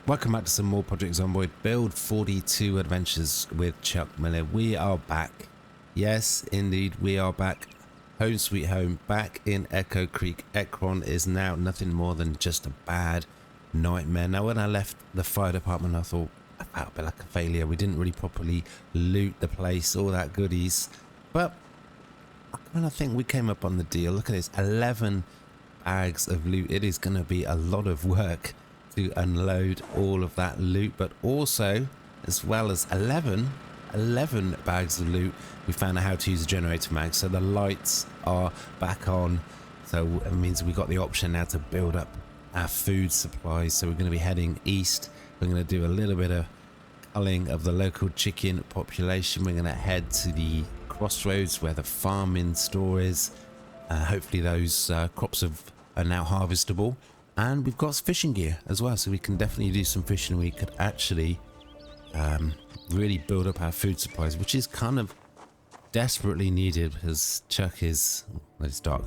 Welcome back to some more Project Zomboid Build 42 Adventures with Chuck Miller. We are back. Yes, indeed, we are back. Home sweet home, back in Echo Creek. Ekron is now nothing more than just a bad nightmare. Now, when I left the fire department, I thought I felt a bit like a failure. We didn't really properly loot the place, all that goodies. But I kind of think we came up on the deal. Look at this, 11 bags of loot. It is going to be a lot of work to unload all of that loot, but also, as well as 11 bags of loot, we found out how to use a generator mag, so the lights are back on. So it means we got the option now to build up our food supplies. So we're going to be heading east. We're going to do a little bit of culling of the local chicken population. We're going to head to the crossroads where the farming store is. Hopefully those crops are now harvestable. And we've got fishing gear as well, so we can definitely do some fishing. We could actually really build up our food supplies, which is kind of desperately needed because Chuck is, well, it's dark.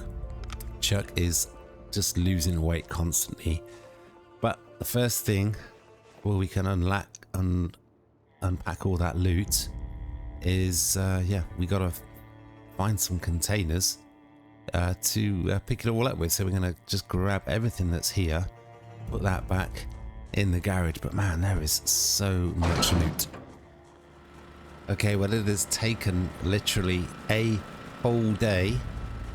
Chuck is just losing weight constantly. But the first thing, well, we can unpack all that loot is, yeah, we got to find some containers to pick it all up with. So we're gonna just grab everything that's here, put that back in the garage. But man, there is so much loot. Okay, well, it has taken literally a whole day.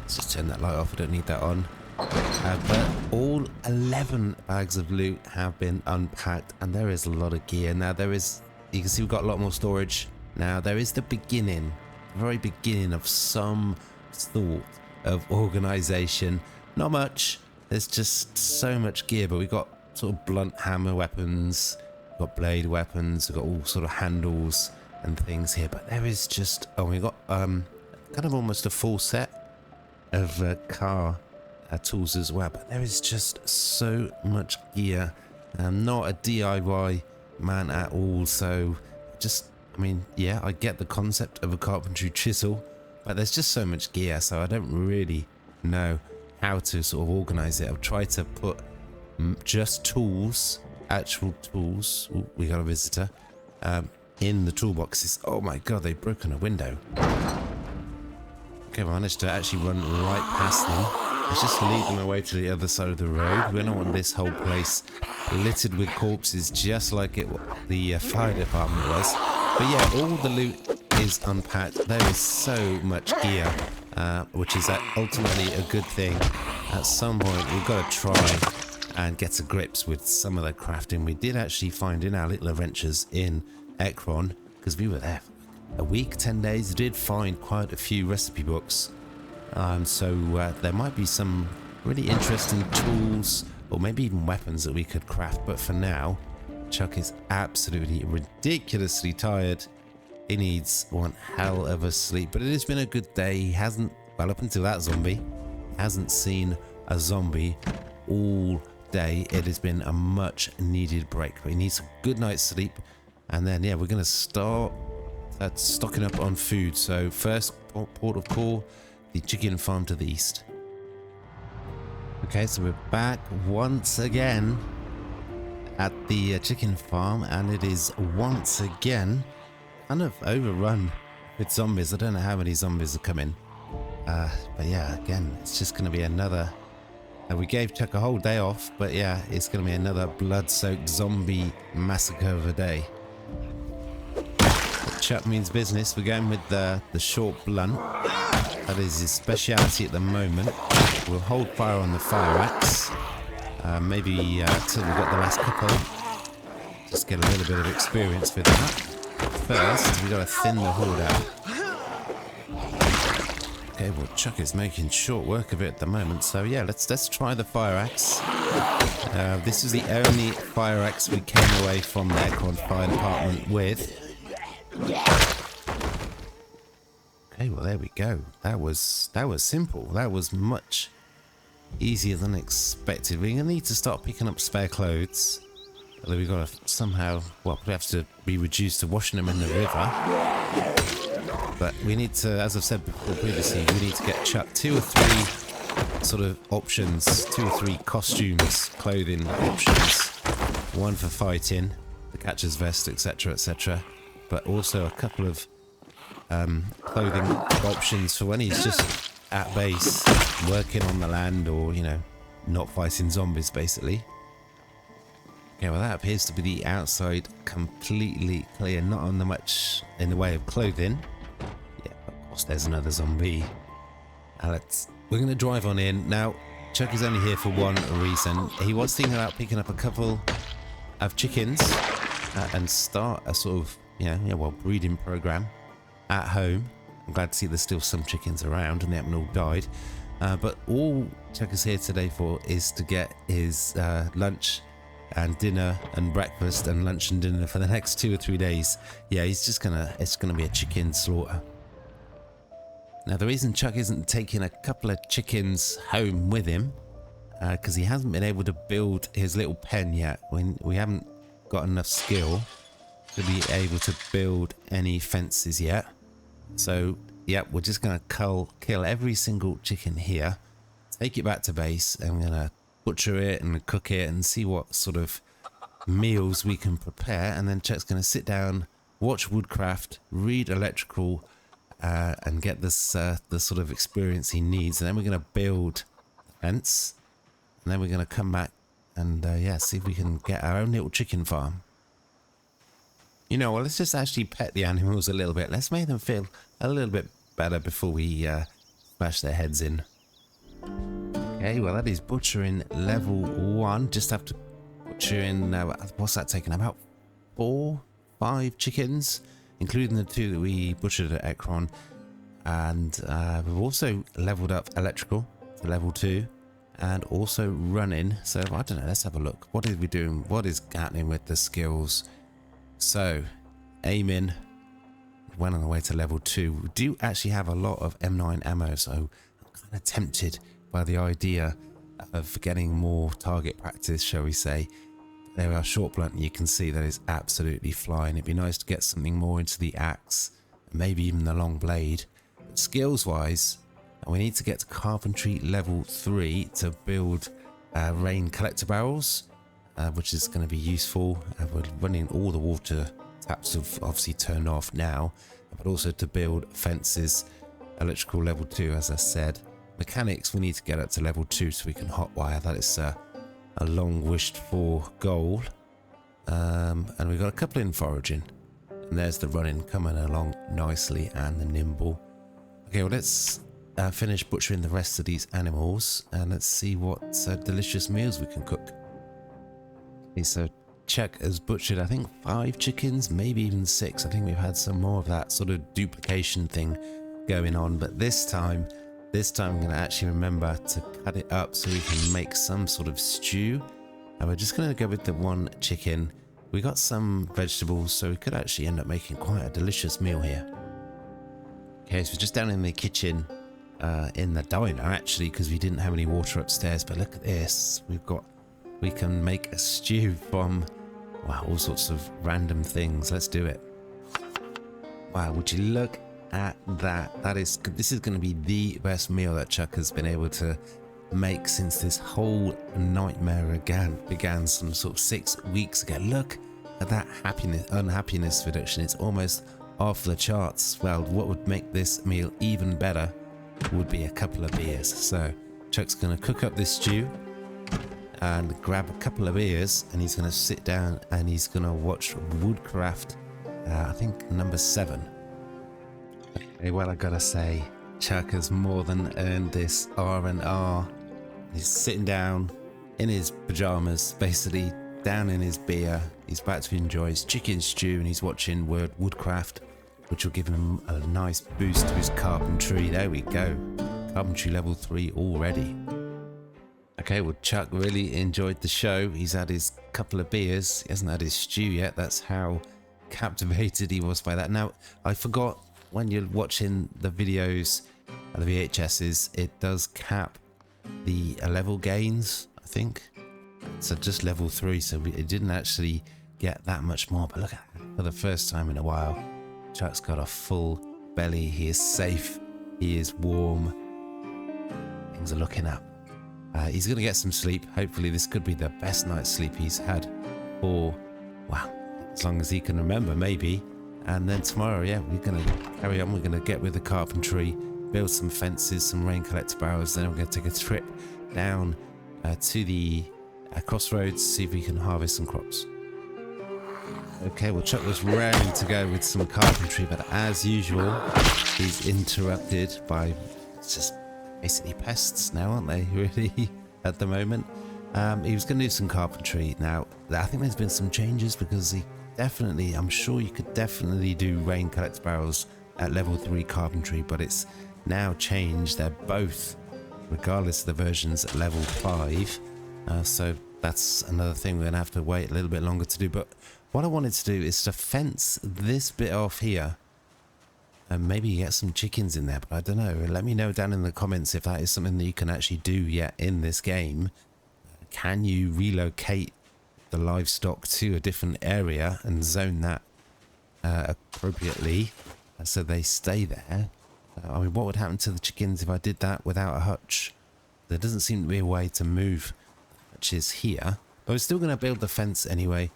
Let's just turn that light off, I don't need that on. But all 11 bags of loot have been unpacked, and there is a lot of gear. Now there is, you can see we've got a lot more storage. Now there is the beginning, the very beginning of some sort of organization. Not much, there's just so much gear, but we've got sort of blunt hammer weapons, we've got blade weapons, we've got all sort of handles and things here. But there is just, oh, we got kind of almost a full set of car tools as well. But there is just so much gear. I'm not a DIY man at all, so just, I mean, yeah, I get the concept of a carpentry chisel, but there's just so much gear, so I don't really know how to sort of organize it. I've tried to put just tools, actual tools. Ooh, we got a visitor. In the toolboxes. Oh my god, they've broken a window. Okay, I managed to actually run right past them. Let's just lead them away to the other side of the road. We don't want this whole place littered with corpses, just like the fire department was. But yeah, all the loot is unpacked. There is so much gear, which is ultimately a good thing. At some point we've got to try and get to grips with some of the crafting. We did actually find in our little adventures in Ekron, because we were there for a week, 10 days, did find quite a few recipe books. So there might be some really interesting tools or maybe even weapons that we could craft. But for now, Chuck is absolutely ridiculously tired. He needs one hell of a sleep, but it has been a good day. He hasn't, well, up until that zombie, hasn't seen a zombie all day. It has been a much needed break, but he needs a good night's sleep. And then, yeah, we're going to start stocking up on food. So first port of call, the chicken farm to the east. Okay, so we're back once again at the chicken farm, and it is once again kind of overrun with zombies. I don't know how many zombies are coming, but yeah, again, it's just going to be another, we gave Chuck a whole day off, but yeah, it's going to be another blood-soaked zombie massacre of a day. But Chuck means business. We're going with the short blunt. That is his speciality at the moment. We'll hold fire on the fire axe, maybe till we've got the last couple, just get a little bit of experience with that. First, we've got to thin the horde out. Okay, well, Chuck is making short work of it at the moment, so yeah, let's try the fire axe. This is the only fire axe we came away from the Ekron Fire Department with. Okay, well, there we go. That was simple. That was much easier than expected. We're gonna need to start picking up spare clothes. Although we've got to somehow, well, we have to be reduced to washing them in the river. But we need to, as I've said before previously, we need to get Chuck 2 or 3 sort of options, 2 or 3 costumes, clothing options. One for fighting, the catcher's vest, etc, etc. But also a couple of clothing options for when he's just at base, working on the land, or, you know, not fighting zombies, basically. Okay, well that appears to be the outside completely clear, not on the much in the way of clothing. Yeah, of course there's another zombie. We're going to drive on in. Now, Chuck is only here for one reason. He was thinking about picking up a couple of chickens and start a sort of, breeding program at home. I'm glad to see there's still some chickens around and they haven't all died. But all Chuck is here today for is to get his lunch and dinner and breakfast and lunch and dinner for the next 2 or 3 days. Yeah, it's gonna be a chicken slaughter. Now the reason Chuck isn't taking a couple of chickens home with him, because he hasn't been able to build his little pen yet. We haven't got enough skill to be able to build any fences yet. So yeah, we're just gonna kill every single chicken here, take it back to base, and we're gonna butcher it and cook it and see what sort of meals we can prepare. And then Chuck's going to sit down, watch woodcraft, read electrical, and get this the sort of experience he needs. And then we're going to build a fence, and then we're going to come back and see if we can get our own little chicken farm. You know, well, let's just actually pet the animals a little bit. Let's make them feel a little bit better before we smash their heads in. Okay, well that is butchering level 1. Just have to butcher in, what's that taking? About 4, 5 chickens, including the 2 that we butchered at Ekron. And we've also leveled up electrical to level 2 and also running. So I don't know, let's have a look. What are we doing? What is happening with the skills? So aiming, went on the way to level 2. We do actually have a lot of M9 ammo, so I'm kind of tempted by the idea of getting more target practice, shall we say. There are short blunt, you can see that is absolutely flying. It'd be nice to get something more into the axe, maybe even the long blade. But skills wise, we need to get to carpentry level 3 to build rain collector barrels, which is going to be useful. We're running all the water taps have obviously turned off now, but also to build fences, electrical level 2, as I said. Mechanics, we need to get up to level 2 so we can hotwire. That is a long wished for goal. And we've got a couple in foraging. And there's the running coming along nicely, and the nimble. Okay, well let's finish butchering the rest of these animals and let's see what delicious meals we can cook. Okay, so Chuck has butchered I think 5 chickens, maybe even 6. I think we've had some more of that sort of duplication thing going on, but this time I'm going to actually remember to cut it up so we can make some sort of stew. And we're just going to go with the 1 chicken. We got some vegetables, so we could actually end up making quite a delicious meal here. Okay, so we're just down in the kitchen, in the diner actually, because we didn't have any water upstairs. But look at this, we can make a stew from, wow, all sorts of random things. Let's do it. Wow, would you look at that? This is going to be the best meal that Chuck has been able to make since this whole nightmare began some sort of 6 weeks ago. Look at that unhappiness reduction. It's almost off the charts. Well, what would make this meal even better would be a couple of beers. So Chuck's going to cook up this stew and grab a couple of beers, and he's going to sit down and he's going to watch Woodcraft, I think number 7. Okay, well, I gotta say, Chuck has more than earned this R&R. He's sitting down in his pajamas, basically down in his beer. He's about to enjoy his chicken stew, and he's watching Woodcraft, which will give him a nice boost to his carpentry. There we go, carpentry level 3 already. Okay, well, Chuck really enjoyed the show. He's had his couple of beers. He hasn't had his stew yet. That's how captivated he was by that. Now, I forgot, when you're watching the videos, the VHSs, it does cap the level gains, I think. So just level 3, so it didn't actually get that much more. But look at that, for the first time in a while, Chuck's got a full belly. He is safe. He is warm. Things are looking up. He's going to get some sleep. Hopefully this could be the best night's sleep he's had for, well, as long as he can remember, maybe. And then tomorrow, yeah, we're going to carry on. We're going to get with the carpentry, build some fences, some rain collector barrels. Then we're going to take a trip down to the crossroads, see if we can harvest some crops. Okay, well, Chuck was raring to go with some carpentry, but as usual, he's interrupted by just basically pests now, aren't they, really, at the moment. He was going to do some carpentry. Now, I think there's been some changes because I'm sure you could definitely do rain collector barrels at level 3 carpentry, but it's now changed. They're both, regardless of the versions, at level 5. So that's another thing we're going to have to wait a little bit longer to do. But what I wanted to do is to fence this bit off here and maybe get some chickens in there, but I don't know. Let me know down in the comments if that is something that you can actually do yet in this game. Can you relocate the livestock to a different area and zone that appropriately so they stay there? I mean, what would happen to the chickens if I did that without a hutch? There doesn't seem to be a way to move hutches here, but we're still going to build the fence anyway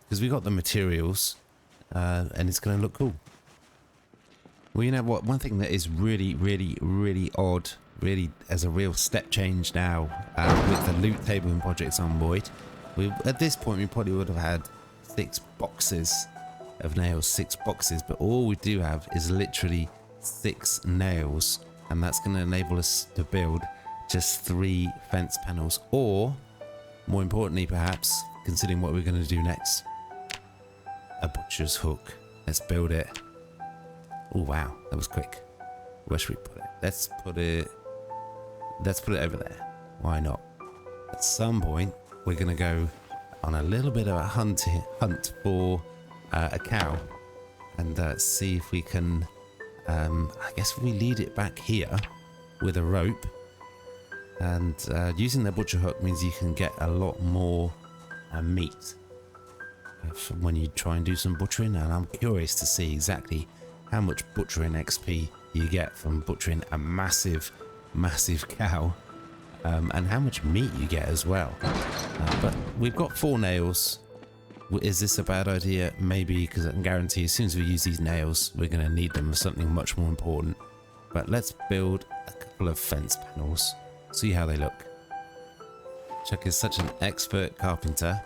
because we got the materials and it's going to look cool. Well, you know what? One thing that is really odd, really as a real step change now with the loot table in Project Zomboid, at this point we probably would have had 6 boxes of nails, 6 boxes, but all we do have is literally 6 nails, and that's going to enable us to build just 3 fence panels, or more importantly perhaps, considering what we're going to do next, a butcher's hook. Let's build it. Oh wow, that was quick. Where should we put it? Let's put it over there. Why not? At some point we're going to go on a little bit of a hunt for a cow and see if we can I guess if we lead it back here with a rope, and using the butcher hook means you can get a lot more meat when you try and do some butchering, and I'm curious to see exactly how much butchering XP you get from butchering a massive cow, and how much meat you get as well. But we've got 4 nails. Is this a bad idea? Maybe, because I can guarantee as soon as we use these nails we're going to need them for something much more important. But let's build a couple of fence panels, see how they look. Chuck is such an expert carpenter.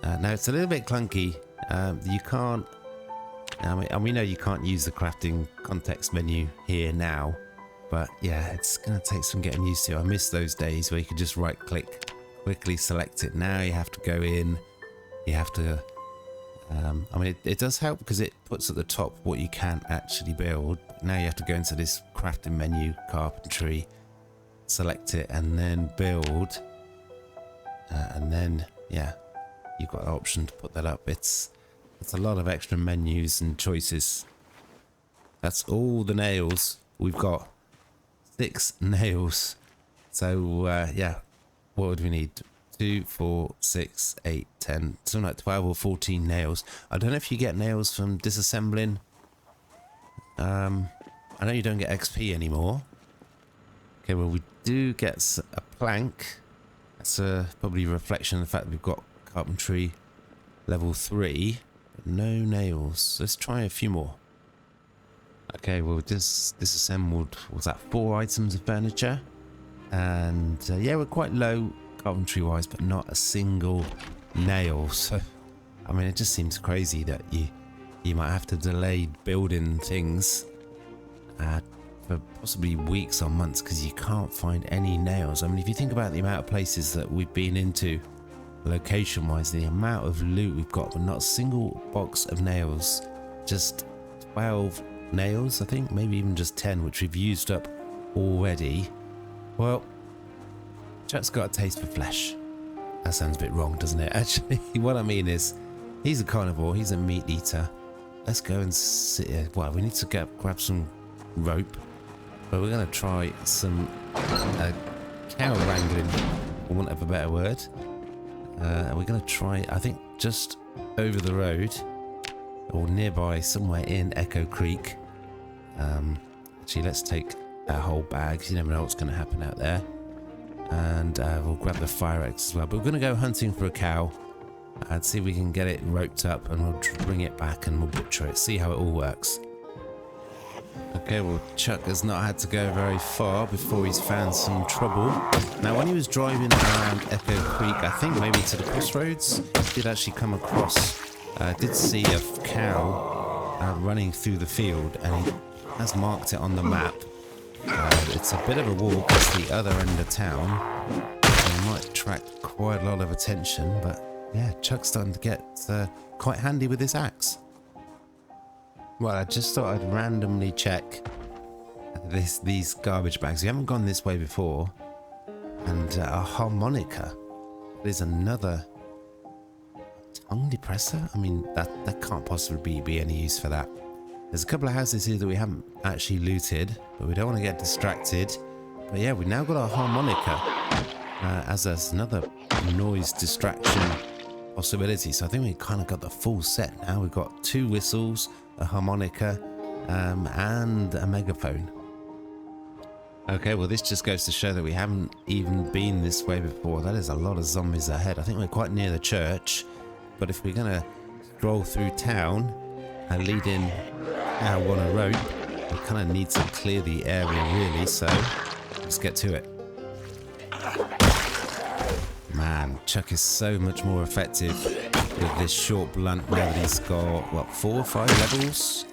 Now it's a little bit clunky. You can't, and we know you can't use the crafting context menu here now, but yeah, it's going to take some getting used to. I miss those days where you could just right click, quickly select it. Now you have to go in, you have to, I mean it does help because it puts at the top what you can actually build. Now you have to go into this crafting menu, carpentry, select it and then build, and then yeah, you've got the option to put that up. It's a lot of extra menus and choices. That's all the nails we've got. 6 nails. So yeah, what would we need? 2, 4, 6, 8, 10, something like 12 or 14 nails. I don't know if you get nails from disassembling. I know you don't get XP anymore. Okay, well we do get a plank. That's probably a reflection of the fact that we've got carpentry level 3, but no nails. Let's try a few more. Okay, well just disassembled, was that 4 items of furniture? And yeah, we're quite low carpentry wise, but not a single nail. So I mean it just seems crazy that you might have to delay building things for possibly weeks or months because you can't find any nails. I mean if you think about the amount of places that we've been into location wise, the amount of loot we've got, but not a single box of nails. Just 12 nails, I think, maybe even just 10, which we've used up already. Well, Chuck's got a taste for flesh. That sounds a bit wrong, doesn't it? Actually, what I mean is, he's a carnivore, he's a meat eater. Let's go and sit here. Well, we need to grab some rope, but we're going to try some cow wrangling, for want of a better word. And we're going to try, I think, just over the road, or nearby, somewhere in Echo Creek. Actually, let's take our whole bag. You never know what's going to happen out there. And we'll grab the fire axe as well. But we're going to go hunting for a cow and see if we can get it roped up, and we'll bring it back and we'll butcher it, see how it all works. Okay, well, Chuck has not had to go very far before he's found some trouble. Now, when he was driving around Echo Creek, I think maybe to the crossroads, he did actually come across, did see a cow running through the field, and he has marked it on the map. It's a bit of a walk, it's the other end of town, so it might attract quite a lot of attention, but yeah, Chuck's starting to get quite handy with this axe. Well, I just thought I'd randomly check these garbage bags. We haven't gone this way before. And a harmonica. There's another tongue depressor. I mean, that can't possibly be any use for that. There's a couple of houses here that we haven't actually looted, but we don't want to get distracted. But yeah, we've now got a harmonica as another noise distraction possibility. So I think we kind of got the full set now. We've got 2 whistles, a harmonica, and a megaphone. Okay, well, this just goes to show that we haven't even been this way before. That is a lot of zombies ahead. I think we're quite near the church, but if we're gonna stroll through town and lead in our one a rope, we kind of need to clear the area really, so let's get to it. Man, Chuck is so much more effective with this short blunt now that he's got, what, 4 or 5 levels?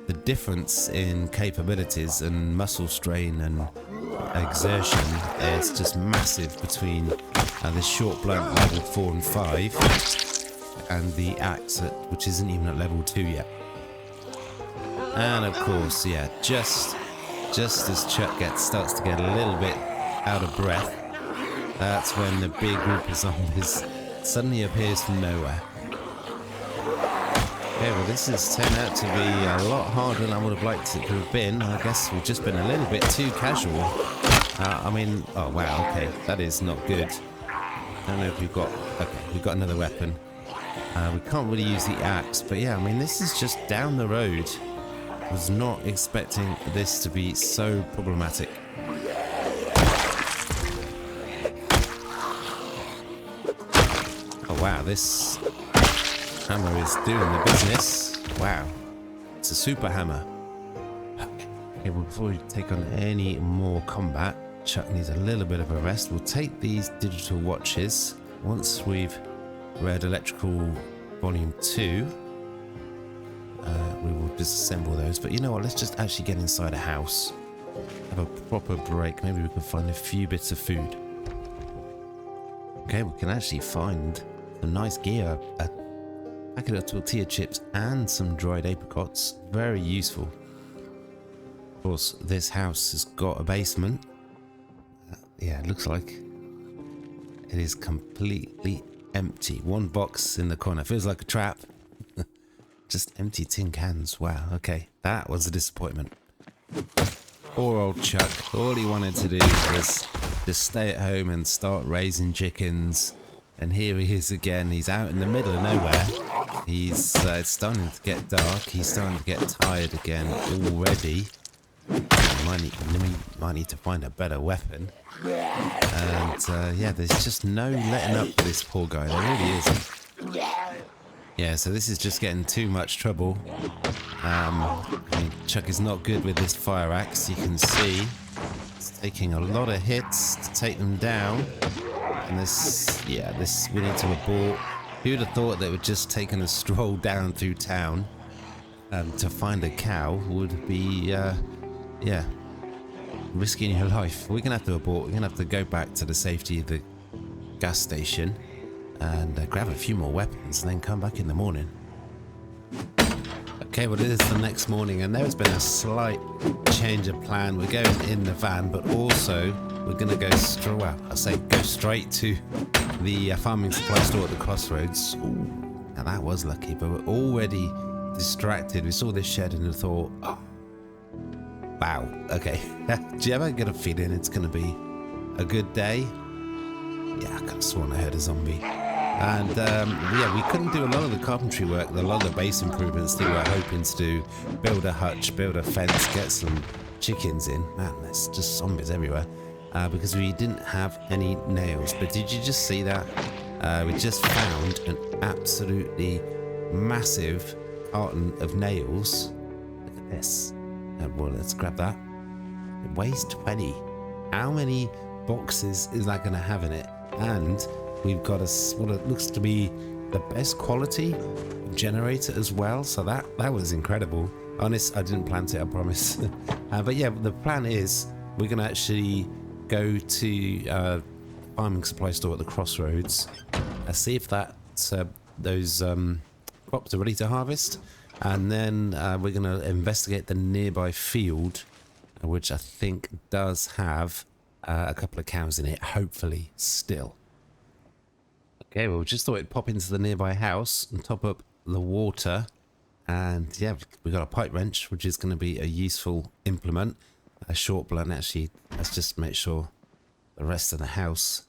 The difference in capabilities and muscle strain and exertion is just massive between this short blunt level 4 and 5 and the axe which isn't even at level 2 yet. And of course, yeah, just as Chuck starts to get a little bit out of breath, that's when the big group of zombies suddenly appears from nowhere. Okay, well, this has turned out to be a lot harder than I would have liked it to have been. I guess we've just been a little bit too casual. I mean, oh wow, okay, that is not good. I don't know if we've got, okay, we've got another weapon. We can't really use the axe, but yeah, I mean, this is just down the road. I was not expecting this to be so problematic. Oh wow, this hammer is doing the business. Wow, it's a super hammer. Okay, well, before we take on any more combat, Chuck needs a little bit of a rest. We'll take these digital watches. Once we've read Electrical Volume 2, we will disassemble those. But you know what, let's just actually get inside a house, have a proper break. Maybe we can find a few bits of food. Okay, we can actually find some nice gear, a packet of tortilla chips and some dried apricots. Very useful. Of course, this house has got a basement. Yeah, it looks like it is completely empty. 1 box in the corner. Feels like a trap. Just empty tin cans. Wow, okay. That was a disappointment. Poor old Chuck. All he wanted to do was just stay at home and start raising chickens. And here he is again. He's out in the middle of nowhere. He's it's starting to get dark. He's starting to get tired again already. Might need to find a better weapon. And yeah, there's just no letting up for this poor guy. There really isn't. Yeah, so this is just getting too much trouble. I mean, Chuck is not good with this fire axe. You can see it's taking a lot of hits to take them down. And this, yeah, this we need to abort. Who'd have thought that would just taking a stroll down through town to find a cow would be, yeah, risking your life. We're gonna have to abort. We're gonna have to go back to the safety of the gas station and grab a few more weapons and then come back in the morning. Okay, well, it is the next morning and there's been a slight change of plan. We're going in the van, but also we're going to go straight to the farming supply store at the crossroads. Ooh, now that was lucky, but we're already distracted. We saw this shed and we thought, oh, wow, okay. Do you ever get a feeling it's going to be a good day? Yeah, I could have sworn I heard a zombie. And yeah, we couldn't do a lot of the carpentry work, a lot of the base improvements that we were hoping to do. Build a hutch, build a fence, get some chickens in. Man, there's just zombies everywhere. Because we didn't have any nails. But did you just see that? We just found an absolutely massive carton of nails. Look at this. Well, let's grab that. It weighs 20. How many boxes is that going to have in it? And we've got what it looks to be the best quality generator as well. So that was incredible. Honest, I didn't plant it, I promise. But yeah, the plan is we're going to actually go to farming supply store at the crossroads, see if those crops are ready to harvest, and then we're going to investigate the nearby field, which I think does have a couple of cows in it, hopefully still. Okay, well, just thought it'd pop into the nearby house and top up the water, and yeah, we got a pipe wrench, which is going to be a useful implement. A short blunt, actually. Let's just make sure the rest of the house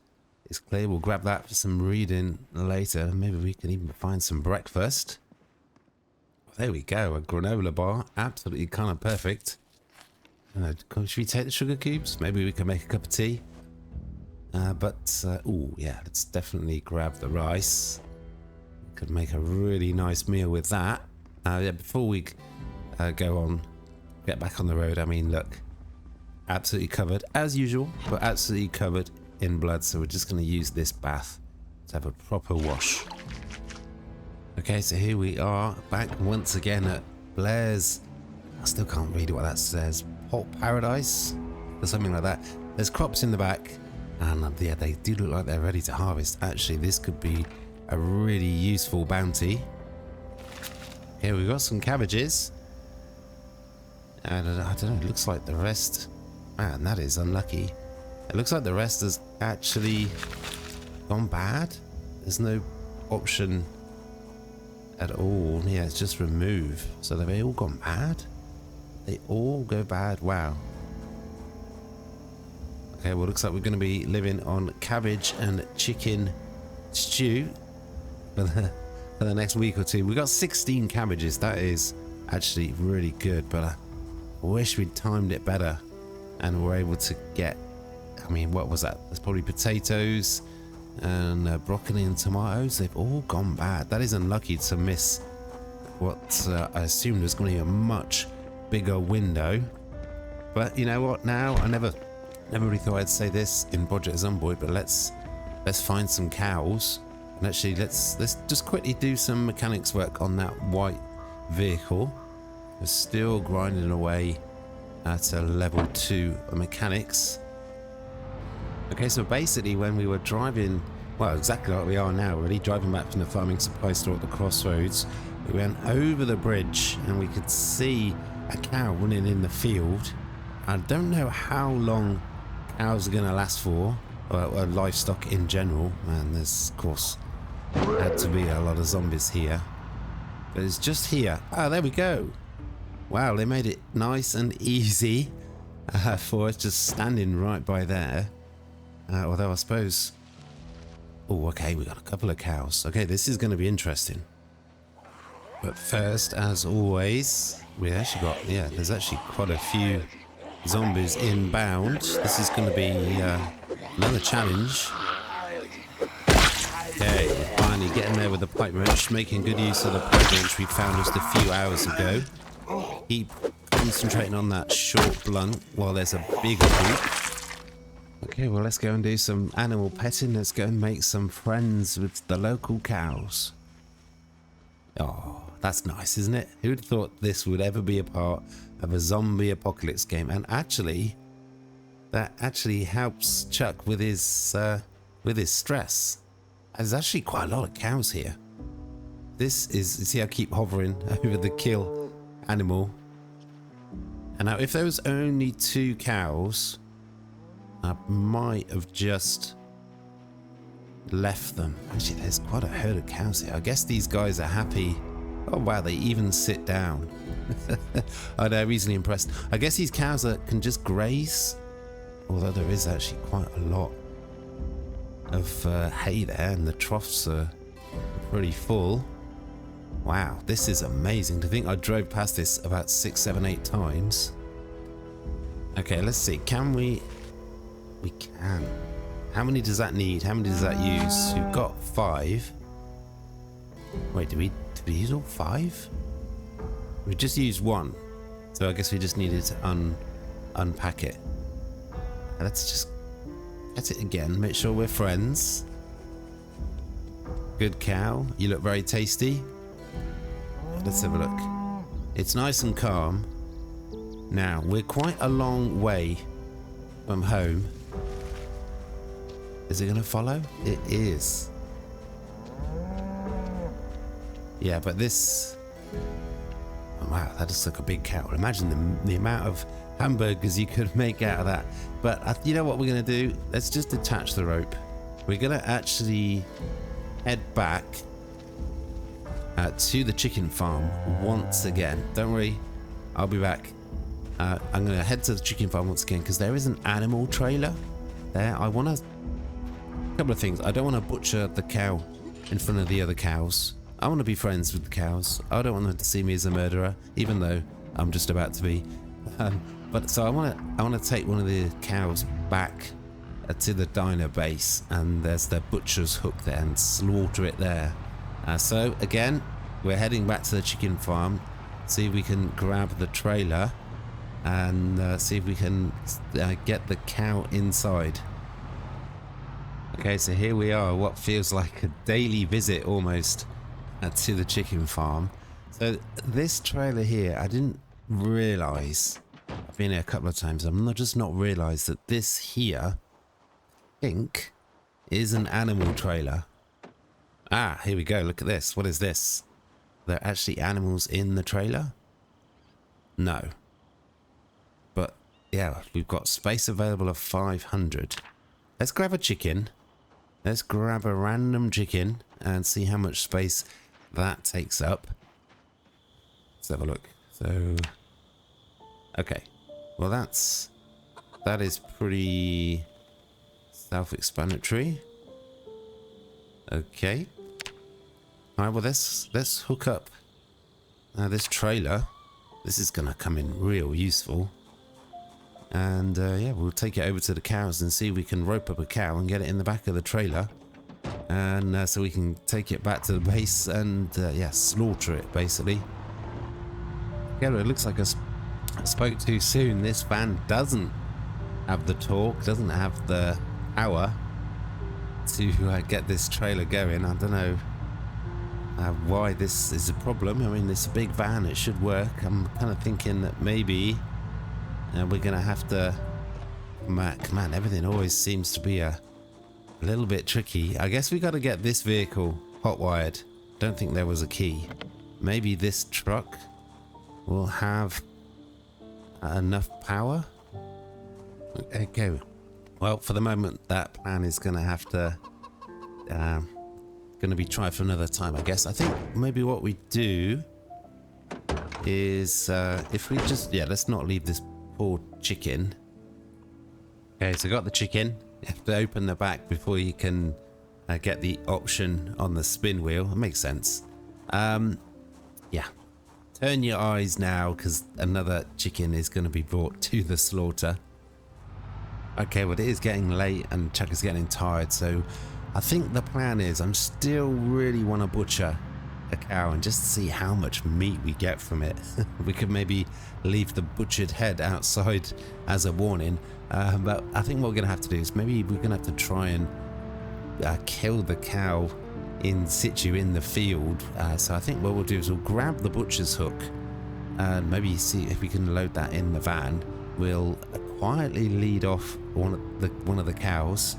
is clear. We'll grab that for some reading later. Maybe we can even find some breakfast. There we go, a granola bar. Absolutely kind of perfect. Should we take the sugar cubes? Maybe we can make a cup of tea. Oh yeah, let's definitely grab the rice. Could make a really nice meal with that. Yeah, before we get back on the road, I mean, look. Absolutely covered, as usual, but absolutely covered in blood. So we're just going to use this bath to have a proper wash. Okay, so here we are back once again at Blair's. I still can't read what that says. Pot Paradise or something like that. There's crops in the back, and yeah, they do look like they're ready to harvest. Actually, this could be a really useful bounty. Okay, we've got some cabbages. And I don't know, it looks like the rest... Man, that is unlucky. It looks like the rest has actually gone bad. There's no option at all. Yeah, it's just remove. So they've all gone bad? They all go bad? Wow. Okay, well, looks like we're going to be living on cabbage and chicken stew for the next week or two. We got 16 cabbages. That is actually really good, but I wish we'd timed it better. And we're able to get, I mean, what was that? There's probably potatoes and broccoli and tomatoes. They've all gone bad. That is unlucky to miss what I assumed was going to be a much bigger window. But you know what? Now, I never really thought I'd say this in Project Zomboid, but let's find some cows. And actually, let's just quickly do some mechanics work on that white vehicle. We're still grinding away at a level 2 mechanics. Okay, so basically when we were driving, well, exactly like we are now, really driving back from the farming supply store at the crossroads, we went over the bridge and we could see a cow running in the field. I don't know how long cows are going to last for, or livestock in general. Man, there's, of course, had to be a lot of zombies here. But it's just here. Oh, there we go. Wow, they made it nice and easy for us just standing right by there. Although I suppose... Oh, okay, we got a couple of cows. Okay, this is going to be interesting. But first, as always, we actually got... Yeah, there's actually quite a few zombies inbound. This is going to be another challenge. Okay, finally getting there with the pipe wrench, making good use of the pipe wrench we found just a few hours ago. Keep concentrating on that short blunt while there's a bigger group. Okay, well, let's go and do some animal petting. Let's go and make some friends with the local cows. Oh, that's nice, isn't it? Who'd thought this would ever be a part of a zombie apocalypse game? And actually, that actually helps Chuck with his stress. There's actually quite a lot of cows here. This is, you see, I keep hovering over the kill animal. And now if there was only 2 cows, I might have just left them. Actually, there's quite a herd of cows here. I guess these guys are happy. Oh wow, they even sit down. Oh, they're easily impressed. I guess these cows can just graze, although there is actually quite a lot of hay there, and the troughs are pretty full. Wow, this is amazing. To think I drove past this about 6, 7, 8 times. Okay, let's see. Can we? We can. How many does that need? How many does that use? We've got 5. Wait, did we use all 5? We just used 1. So I guess we just needed to unpack it. Let's just get it again. Make sure we're friends. Good cow. You look very tasty. Let's have a look. It's nice and calm. Now, we're quite a long way from home. Is it going to follow? It is. Yeah, but this... Oh, wow, that looks like a big cow. Imagine the amount of hamburgers you could make out of that. But you know what we're going to do? Let's just detach the rope. We're going to actually head back to the chicken farm once again. Don't worry, I'll be back. I'm going to head to the chicken farm once again because there is an animal trailer there. I want to... A couple of things. I don't want to butcher the cow in front of the other cows. I want to be friends with the cows. I don't want them to see me as a murderer, even though I'm just about to be. But so I want to take one of the cows back to the diner base, and there's the butcher's hook there, and slaughter it there. So again, we're heading back to the chicken farm. See if we can grab the trailer and see if we can get the cow inside. Okay, so here we are, what feels like a daily visit almost to the chicken farm. So this trailer here, I didn't realise, I've been here a couple of times, just not realised that this here, I think, is an animal trailer. Ah, here we go, look at this. What is this? There are actually animals in the trailer? No. But yeah, we've got space available of 500. Let's grab a chicken. Let's grab a random chicken and see how much space that takes up. Let's have a look. So, okay. Well, that is pretty self-explanatory. Okay. All right. Well, let's hook up this trailer. This is gonna come in real useful. And yeah, we'll take it over to the cows and see if we can rope up a cow and get it in the back of the trailer. And so we can take it back to the base and yeah, slaughter it basically. Yeah, it looks like I spoke too soon. This van doesn't have the torque, doesn't have the power to get this trailer going. I don't know why this is a problem. I mean, it's a big van, it should work. I'm kind of thinking that maybe we're gonna have to... Man, everything always seems to be a little bit tricky. I guess we got to get this vehicle hot-wired. Don't think there was a key. Maybe this truck will have enough power. Okay. Well, for the moment, that plan is gonna have to gonna be tried for another time, I guess. I think maybe what we do is if we just... Yeah, let's not leave this poor chicken. Okay, so got the chicken. You have to open the back before you can get the option on the spin wheel. It makes sense. Yeah. Turn your eyes now, because another chicken is going to be brought to the slaughter. Okay, well, it is getting late and Chuck is getting tired, so I think the plan is I'm still really want to butcher a cow and just see how much meat we get from it. We could maybe leave the butchered head outside as a warning, but I think what we're gonna have to do is maybe we're gonna have to try and kill the cow in situ in the field. So I think what we'll do is we'll grab the butcher's hook and maybe see if we can load that in the van. We'll quietly lead off one of the cows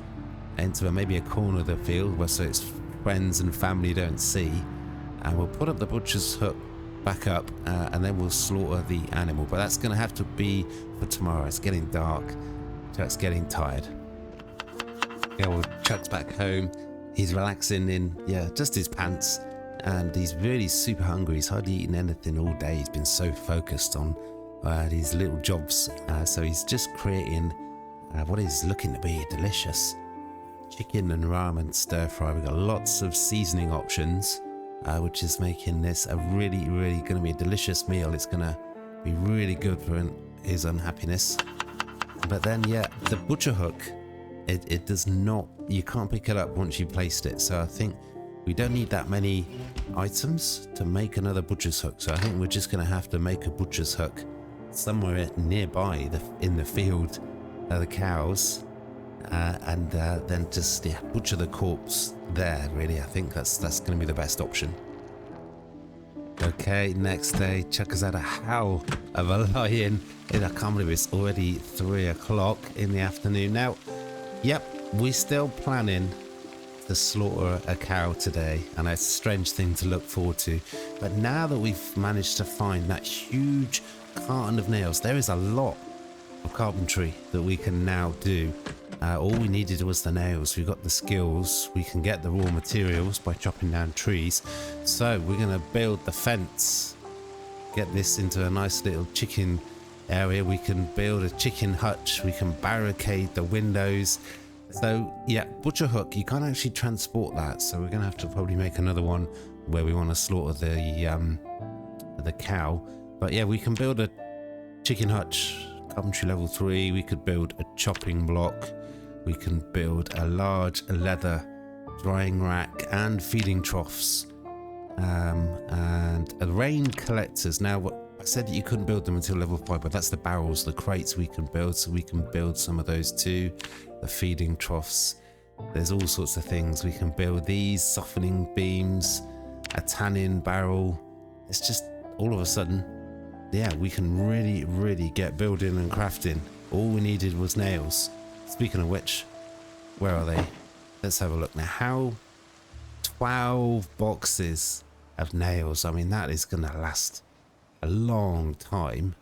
into maybe a corner of the field where so its friends and family don't see. And we'll put up the butcher's hook back up and then we'll slaughter the animal. But that's going to have to be for tomorrow. It's getting dark. Chuck's getting tired. Yeah, well, Chuck's back home. He's relaxing in, yeah, just his pants. And he's really super hungry. He's hardly eaten anything all day. He's been so focused on these little jobs. So he's just creating what is looking to be delicious chicken and ramen stir fry. We've got lots of seasoning options, which is making this a really, really going to be a delicious meal. It's going to be really good for his unhappiness. But then, yeah, the butcher hook, it does not, you can't pick it up once you placed it. So I think we don't need that many items to make another butcher's hook. So I think we're just going to have to make a butcher's hook somewhere nearby in the field of the cows. And then just butcher the corpse there. Really, I think that's going to be the best option. Okay, next day, Chuck has had a howl of a lion. I can't believe it's already 3 o'clock in the afternoon now. Yep, we're still planning to slaughter a cow today, and it's a strange thing to look forward to. But now that we've managed to find that huge carton of nails, there is a lot of carpentry that we can now do. All we needed was the nails. We've got the skills. We can get the raw materials by chopping down trees. So we're going to build the fence, get this into a nice little chicken area. We can build a chicken hutch. We can barricade the windows. So yeah, butcher hook, you can't actually transport that. So we're going to have to probably make another one where we want to slaughter the cow. But yeah, we can build a chicken hutch, carpentry level 3. We could build a chopping block. We can build a large leather drying rack and feeding troughs, and rain collectors. Now, I said that you couldn't build them until level 5, but that's the barrels, the crates we can build, so we can build some of those too. The feeding troughs, there's all sorts of things we can build. These softening beams, a tanning barrel. It's just all of a sudden, yeah, we can really get building and crafting. All we needed was nails. Speaking of which, where are they? Let's have a look now. 12 boxes of nails. I mean, that is going to last a long time.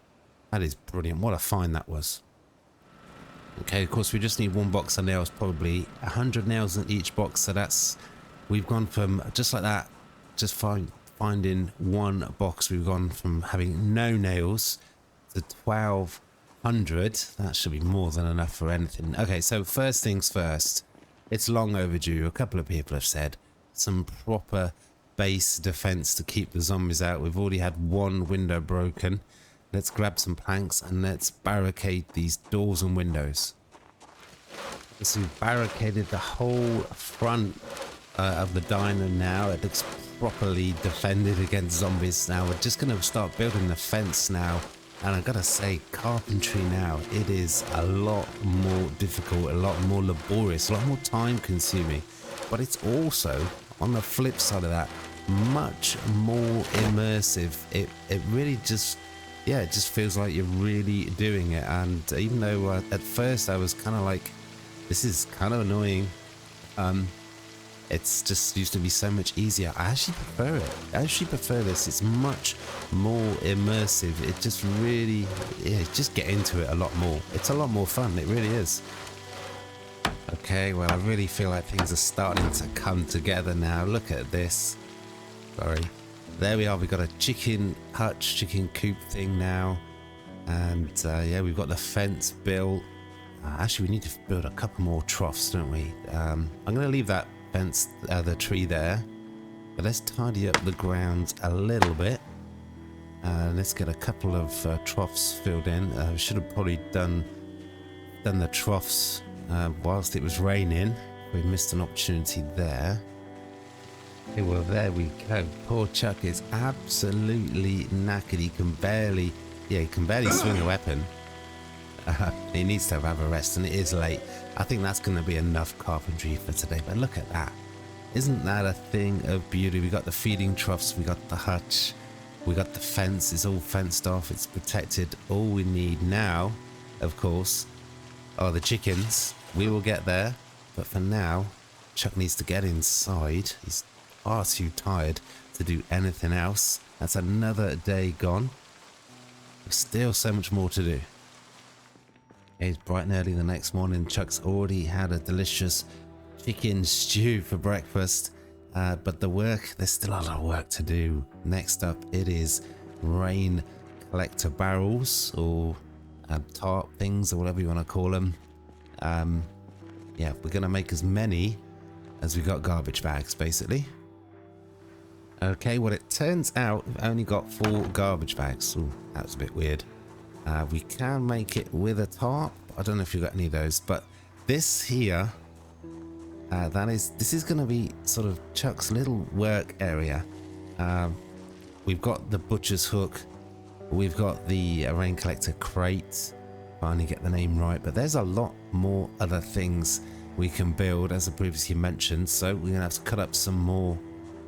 That is brilliant. What a find that was. Okay, of course, we just need 1 box of nails, probably 100 nails in each box. So that's, we've gone from just like that, just finding 1 box. We've gone from having no nails to 1200. That should be more than enough for anything. Okay, so first things first, it's long overdue. A couple of people have said some proper base defense to keep the zombies out. We've already had 1 window broken. Let's grab some planks and let's barricade these doors and windows. So we've barricaded the whole front of the diner now. It looks properly defended against zombies. Now we're just going to start building the fence now. And I gotta say, carpentry now, it is a lot more difficult, a lot more laborious, a lot more time consuming. But it's also, on the flip side of that, much more immersive. It really just, yeah, it just feels like you're really doing it. And even though at first I was kind of like, this is kind of annoying, it's just used to be so much easier. I actually prefer it. I actually prefer this. It's much more immersive. It just really, yeah, just get into it a lot more. It's a lot more fun. It really is. Okay, well, I really feel like things are starting to come together now. Look at this. Sorry. There we are. We've got a chicken hutch, chicken coop thing now. And yeah, we've got the fence built. Actually, we need to build a couple more troughs, don't we? I'm going to leave that fence, the tree there, but let's tidy up the ground a little bit. Let's get a couple of troughs filled in. We should have probably done the troughs whilst it was raining. We missed an opportunity there. Okay, well, there we go. Poor Chuck is absolutely knackered. He can barely swing a weapon. He needs to have a rest, and it is late. I think that's going to be enough carpentry for today. But look at that. Isn't that a thing of beauty? We got the feeding troughs, we got the hutch, we got the fence. It's all fenced off, it's protected. All we need now, of course, are the chickens. We will get there. But for now, Chuck needs to get inside. He's far too tired to do anything else. That's another day gone. There's still so much more to do. It's bright and early the next morning. Chuck's already had a delicious chicken stew for breakfast, but there's still a lot of work to do. Next up, it is rain collector barrels, or tarp things, or whatever you want to call them. yeah, we're gonna make as many as we got garbage bags, basically. Okay, well, it turns out we've only got 4 garbage bags. Ooh, that was a bit weird. We can make it with a tarp. I don't know if you've got any of those, but this here, this is going to be sort of Chuck's little work area. We've got the butcher's hook. We've got the rain collector crate. Finally get the name right, but there's a lot more other things we can build, as I previously mentioned. So we're gonna have to cut up some more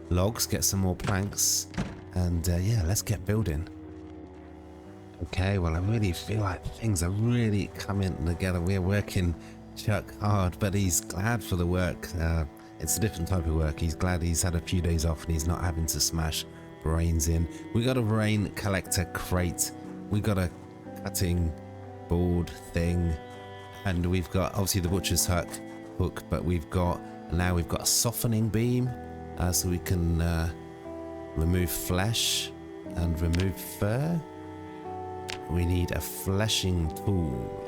logs, get some more planks, and yeah, let's get building. Okay, well, I really feel like things are really coming together. We're working Chuck hard, but he's glad for the work. It's a different type of work. He's glad he's had a few days off and he's not having to smash brains in. We got a rain collector crate, we got a cutting board thing, and we've got obviously the butcher's hook, but we've got a softening beam, so we can remove flesh and remove fur. We need a fleshing tool.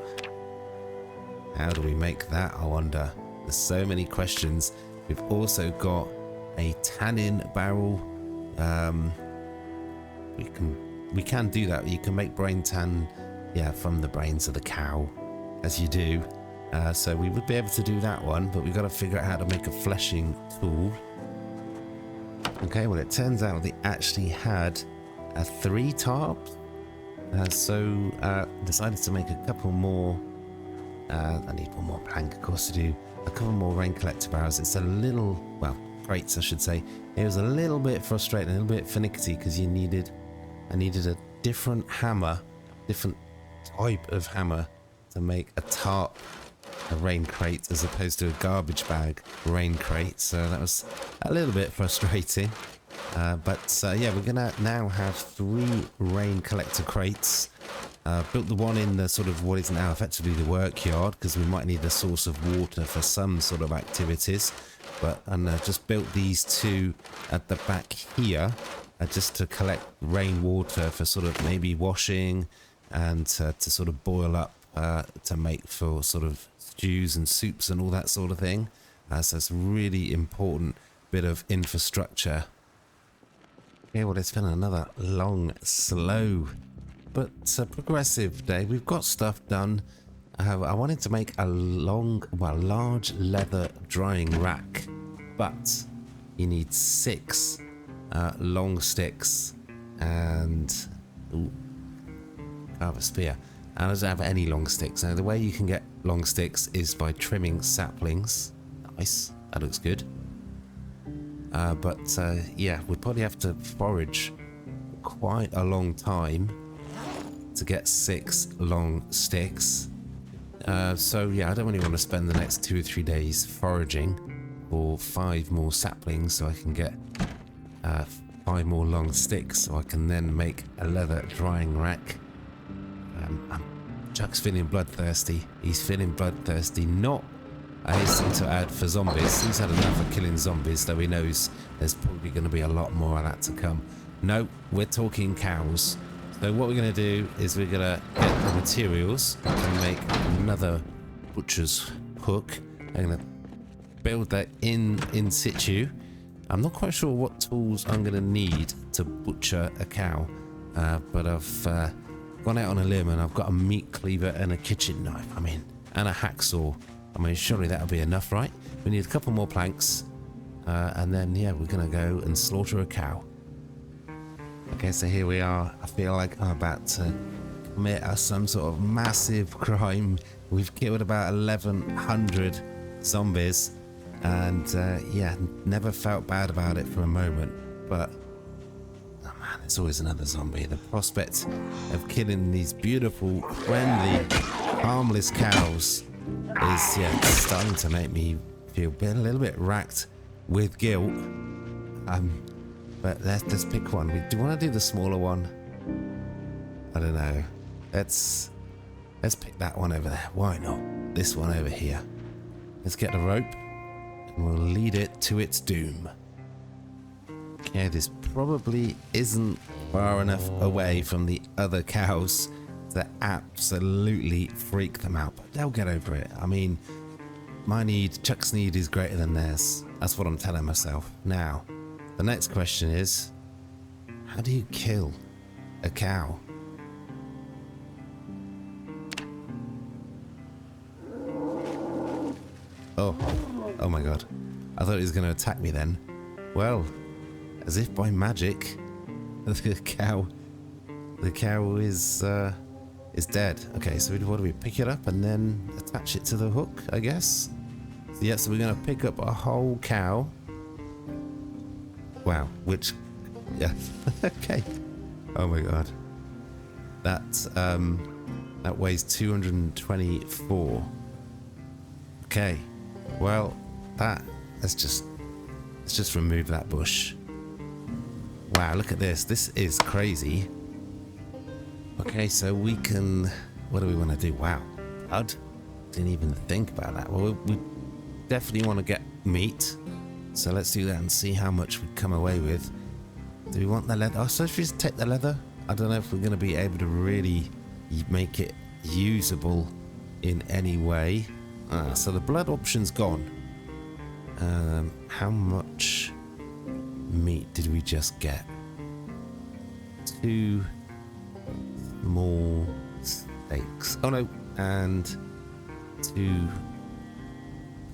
How do we make that, I wonder? There's so many questions. We've also got a tannin barrel. We can do that. You can make brain tan, yeah, from the brains of the cow, as you do. So we would be able to do that one, but we've got to figure out how to make a fleshing tool. Okay, well, it turns out they actually had 3 tarps. So decided to make a couple more. I need one more plank, of course, to do a couple more rain collector barrels. It's a little, well, crates, I should say. It was a little bit frustrating, a little bit finicky, because I needed a different hammer, different type of hammer to make a tarp, a rain crate, as opposed to a garbage bag rain crate. So that was a little bit frustrating. But yeah, we're gonna now have 3 rain collector crates. Built the one in the sort of what is now effectively the work yard, because we might need a source of water for some sort of activities. And just built these 2 at the back here, just to collect rainwater for sort of maybe washing and to sort of boil up to make for sort of stews and soups and all that sort of thing. So it's a really important bit of infrastructure. Yeah, well, it's been another long, slow, but progressive day. We've got stuff done. I wanted to make a large leather drying rack, but you need 6 long sticks and carve a spear. And I don't have any long sticks. Now, the way you can get long sticks is by trimming saplings. Nice, that looks good. But yeah, we'd probably have to forage quite a long time to get 6 long sticks. So yeah, I don't really want to spend the next 2 or 3 days foraging for 5 more saplings, so I can get 5 more long sticks, so I can then make a leather drying rack. Chuck's feeling bloodthirsty. He's feeling bloodthirsty, not, I hasten to add, for zombies. He's had enough of killing zombies, though he knows there's probably going to be a lot more of that to come. No, we're talking cows. So what we're going to do is we're going to get the materials to make another butcher's hook. I'm going to build that in situ. I'm not quite sure what tools I'm going to need to butcher a cow, but I've gone out on a limb and I've got a meat cleaver and a kitchen knife, and a hacksaw. Surely that'll be enough, right? We need a couple more planks, and then, yeah, we're going to go and slaughter a cow. Okay, so here we are. I feel like I'm about to commit some sort of massive crime. We've killed about 1,100 zombies, and yeah, never felt bad about it for a moment. But, oh man, there's always another zombie. The prospect of killing these beautiful, friendly, harmless cows is, yeah, starting to make me feel a little bit racked with guilt. But let's pick one. Do you want to do the smaller one? I don't know. Let's pick that one over there. Why not? This one over here. Let's get the rope and we'll lead it to its doom. Okay, this probably isn't far enough away from the other cows to absolutely freak them out, but they'll get over it. my need, Chuck's need is greater than theirs. That's what I'm telling myself. Now, the next question is, how do you kill a cow? Oh my god. I thought he was going to attack me then. Well, as if by magic, the cow is dead. Okay, so what do we pick it up and then attach it to the hook, I guess? Yeah, so we're going to pick up a whole cow. Wow, which, yeah, okay. Oh my god. That weighs 224. Okay, well, let's just remove that bush. Wow, look at this. This is crazy. Okay, so we can, what do we want to do? Wow, blood? Didn't even think about that. Well, we definitely want to get meat. So let's do that and see how much we come away with. Do we want the leather? Oh, so if we just take the leather, I don't know if we're going to be able to really make it usable in any way. So the blood option's gone. How much meat did we just get? 2 small steaks. Oh no, and 2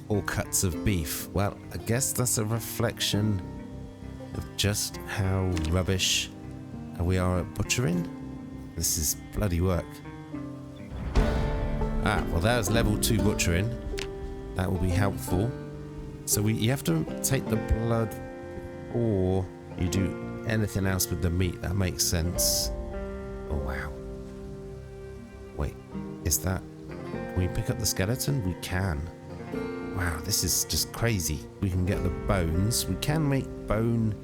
whole cuts of beef. Well, I guess that's a reflection of just how rubbish we are at butchering. This is bloody work. Well, that was level 2 butchering. That will be helpful. So you have to take the blood before you do anything else with the meat. That makes sense. Oh wow. Wait, is that... Can we pick up the skeleton? We can. Wow, this is just crazy. We can get the bones. We can make bone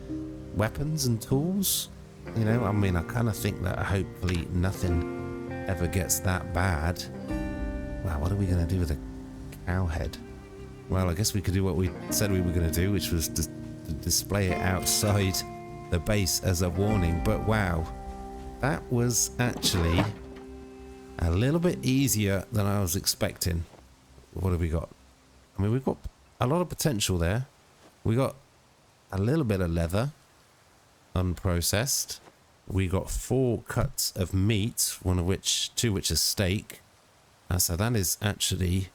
weapons and tools. You know, I mean, I kind of think that hopefully nothing ever gets that bad. Wow, what are we going to do with a cow head? Well, I guess we could do what we said we were going to do, which was to display it outside the base as a warning. But wow, that was actually a little bit easier than I was expecting. What have we got? I mean, we've got a lot of potential there. We got a little bit of leather, unprocessed. We got 4 cuts of meat, 2 which is steak. So that is actually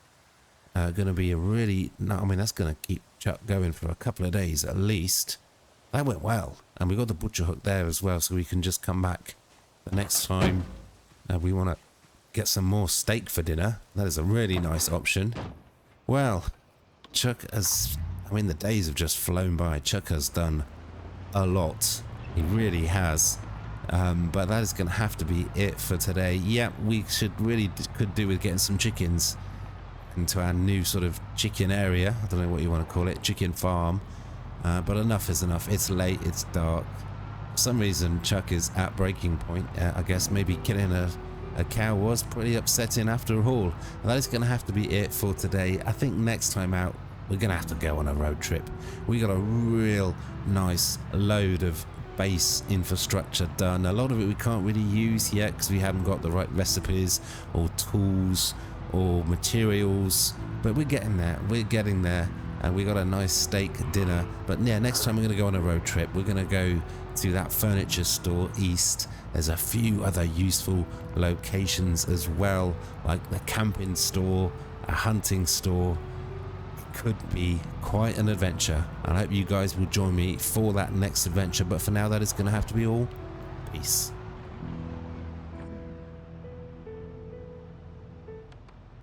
going to be a really... No, I mean, that's going to keep Chuck going for a couple of days at least. That went well. And we got the butcher hook there as well, so we can just come back the next time we want to get some more steak for dinner. That is a really nice option. Well, Chuck has... I mean, the days have just flown by. Chuck has done a lot. He really has. But that is going to have to be it for today. Yeah, we could do with getting some chickens into our new sort of chicken area. I don't know what you want to call it, chicken farm. But enough is enough. It's late, it's dark. For some reason, Chuck is at breaking point. I guess maybe killing a cow was pretty upsetting after all. And that is going to have to be it for today. I think next time out, we're going to have to go on a road trip. We got a real nice load of base infrastructure done. A lot of it we can't really use yet because we haven't got the right recipes or tools or materials, but we're getting there, and we got a nice steak dinner. But yeah, next time we're going to go on a road trip. We're going to go to that furniture store east. There's a few other useful locations as well, like the camping store, a hunting store. Could be quite an adventure. I hope you guys will join me for that next adventure, but for now that is going to have to be all. Peace.